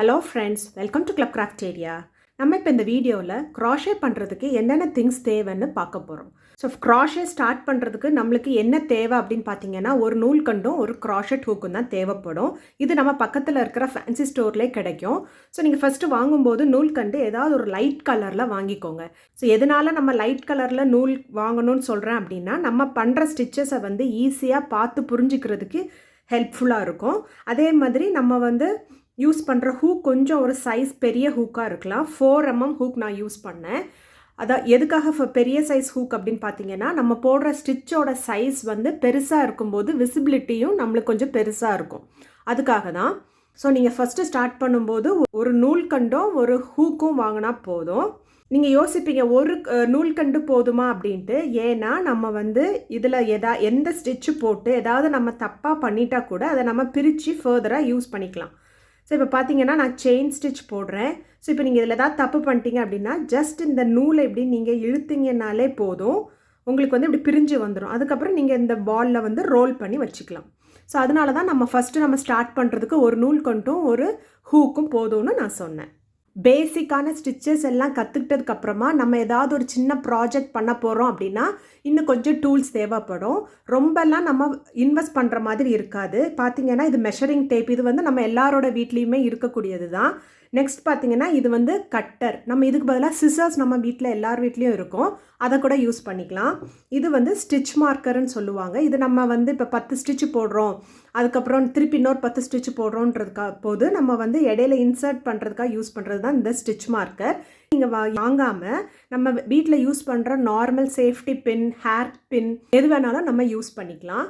Hello friends, welcome to club craft area. நம்ம இப்போ இந்த வீடியோவில் க்ராஷே பண்ணுறதுக்கு என்னென்ன திங்ஸ் தேவைன்னு பார்க்க போகிறோம். ஸோ க்ராஷே ஸ்டார்ட் பண்ணுறதுக்கு நம்மளுக்கு என்ன தேவை அப்படின்னு பார்த்தீங்கன்னா, ஒரு நூல்கண்டும் ஒரு க்ராஷெட் ஹூக்கும் தான் தேவைப்படும். இது நம்ம பக்கத்தில் இருக்கிற ஃபேன்சி ஸ்டோர்லேயே கிடைக்கும். ஸோ நீங்கள் ஃபஸ்ட்டு வாங்கும்போது நூல்கண்டு ஏதாவது ஒரு லைட் கலரில் வாங்கிக்கோங்க. ஸோ எதனால் நம்ம லைட் கலரில் நூல் வாங்கணும்னு சொல்கிறேன் அப்படின்னா, நம்ம பண்ணுற ஸ்டிச்சஸை வந்து ஈஸியாக பார்த்து புரிஞ்சுக்கிறதுக்கு ஹெல்ப்ஃபுல்லாக இருக்கும். அதே மாதிரி நம்ம யூஸ் பண்ணுற ஹூக் கொஞ்சம் ஒரு சைஸ் பெரிய ஹூக்காக இருக்கலாம். 4mm ஹூக் நான் யூஸ் பண்ணேன். அதான் எதுக்காக பெரிய சைஸ் ஹூக் அப்படின்னு பார்த்தீங்கன்னா, நம்ம போடுற ஸ்டிச்சோட சைஸ் பெருசாக இருக்கும்போது விசிபிலிட்டியும் நம்மளுக்கு கொஞ்சம் பெருசாக இருக்கும். அதுக்காக தான். ஸோ நீங்கள் ஃபஸ்ட்டு ஸ்டார்ட் பண்ணும்போது ஒரு நூல்கண்டும் ஒரு ஹூக்கும் வாங்கினா போதும். நீங்கள் யோசிப்பீங்க ஒரு நூல்கண்டு போதுமா அப்படின்ட்டு. ஏன்னா நம்ம இதில் எந்த ஸ்டிச்சு போட்டு ஏதாவது நம்ம தப்பாக பண்ணிட்டா கூட அதை நம்ம பிரித்து ஃபர்தராக யூஸ் பண்ணிக்கலாம். ஸோ இப்போ பார்த்தீங்கன்னா நான் செயின் ஸ்டிச் போடுறேன். ஸோ இப்போ நீங்கள் இதில் ஏதாவது தப்பு பண்ணிட்டீங்க அப்படின்னா ஜஸ்ட் இந்த நூலை எப்படி நீங்கள் இழுத்தீங்கன்னாலே போதும், உங்களுக்கு இப்படி பிரிஞ்சு வந்துடும். அதுக்கப்புறம் நீங்கள் இந்த பாலில் ரோல் பண்ணி வச்சுக்கலாம். ஸோ அதனால தான் நம்ம ஸ்டார்ட் பண்ணுறதுக்கு ஒரு நூல் கொண்டும் ஒரு ஹூக்கும் போதும்னு நான் சொன்னேன். பேசிக்கான ஸ்டிச்சஸ் எல்லாம் கற்றுக்கிட்டதுக்கப்புறமா நம்ம ஏதாவது ஒரு சின்ன ப்ராஜெக்ட் பண்ண போகிறோம் அப்படின்னா இன்னும் கொஞ்சம் டூல்ஸ் தேவைப்படும். ரொம்பலாம் நம்ம இன்வெஸ்ட் பண்ணுற மாதிரி இருக்காது. பார்த்திங்கன்னா இது மெஷரிங் டேப். இது நம்ம எல்லாரோட வீட்லேயுமே இருக்கக்கூடியது தான். நெக்ஸ்ட் பார்த்திங்கன்னா இது கட்டர். நம்ம இதுக்கு பதிலாக சிசர்ஸ் நம்ம வீட்டில் எல்லார் வீட்லேயும் இருக்கும், அதை கூட யூஸ் பண்ணிக்கலாம். இது ஸ்டிச் மார்க்கர்னு சொல்லுவாங்க. இது நம்ம இப்போ 10 ஸ்டிச் போடுறோம், அதுக்கப்புறம் திருப்பி இன்னொரு 10 ஸ்டிச் போடுறோன்றதுக்காக போது நம்ம இடையில இன்சர்ட் பண்ணுறதுக்காக யூஸ் பண்ணுறது தான் இந்த ஸ்டிச் மார்க்கர். நீங்கள் வாங்காமல் நம்ம வீட்டில் யூஸ் பண்ணுற நார்மல் சேஃப்டி பின், ஹேர் பின் எது வேணாலும் நம்ம யூஸ் பண்ணிக்கலாம்.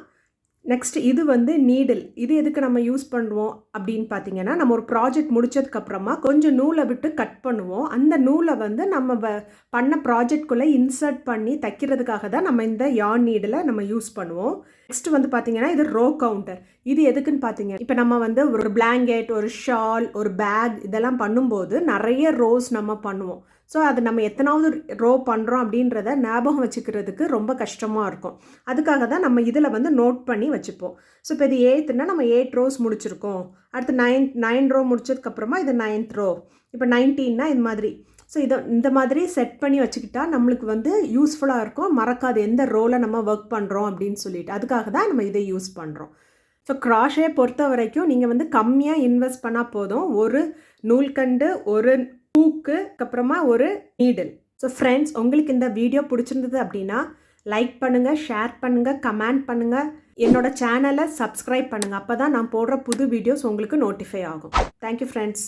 நெக்ஸ்ட் இது நீடில். இது எதுக்கு நம்ம யூஸ் பண்ணுவோம் அப்படின்னு பார்த்தீங்கன்னா, நம்ம ஒரு ப்ராஜெக்ட் முடிச்சதுக்கப்புறமா கொஞ்சம் நூலை விட்டு கட் பண்ணுவோம். அந்த நூலை நம்ம பண்ண ப்ராஜெக்ட்குள்ளே இன்சர்ட் பண்ணி தைக்கிறதுக்காக தான் நம்ம இந்த யார்ன் நீடில் நம்ம யூஸ் பண்ணுவோம். நெக்ஸ்ட் பார்த்தீங்கன்னா இது ரோ கவுண்டர். இது எதுக்குன்னு பார்த்தீங்க, இப்போ நம்ம ஒரு பிளாங்கெட், ஒரு ஷால், ஒரு பேக் இதெல்லாம் பண்ணும்போது நிறைய ரோஸ் நம்ம பண்ணுவோம். ஸோ அது நம்ம எத்தனாவது ரோ பண்ணுறோம் அப்படின்றத ஞாபகம் வச்சுக்கிறதுக்கு ரொம்ப கஷ்டமாக இருக்கும். அதுக்காக தான் நம்ம இதில் நோட் பண்ணி வச்சுப்போம். ஸோ இப்போ இது 8னா நம்ம 8 ரோஸ் முடிச்சிருக்கோம். அடுத்து 9 ரோ முடிச்சதுக்கப்புறமா இது 9th ரோ. இப்போ 19னா இது மாதிரி. ஸோ இந்த மாதிரி செட் பண்ணி வச்சுக்கிட்டா நம்மளுக்கு யூஸ்ஃபுல்லாக இருக்கும். மறக்காது எந்த ரோவில் நம்ம ஒர்க் பண்ணுறோம் அப்படின்னு சொல்லிட்டு. அதுக்காக தான் நம்ம இதை யூஸ் பண்ணுறோம். ஸோ க்ராஷே பொறுத்த வரைக்கும் நீங்கள் கம்மியாக இன்வெஸ்ட் பண்ணால் போதும். ஒரு நூல்கண்டு, ஒரு ஹூக்கு, அப்புறமா ஒரு நீடில். ஸோ ஃப்ரெண்ட்ஸ், உங்களுக்கு இந்த வீடியோ பிடிச்சிருந்தது அப்படின்னா லைக் பண்ணுங்கள், ஷேர் பண்ணுங்கள், கமெண்ட் பண்ணுங்கள், என்னோட சேனலை சப்ஸ்கிரைப் பண்ணுங்கள். அப்போ தான் நான் போடுற புது வீடியோஸ் உங்களுக்கு நோட்டிஃபை ஆகும். Thank you friends.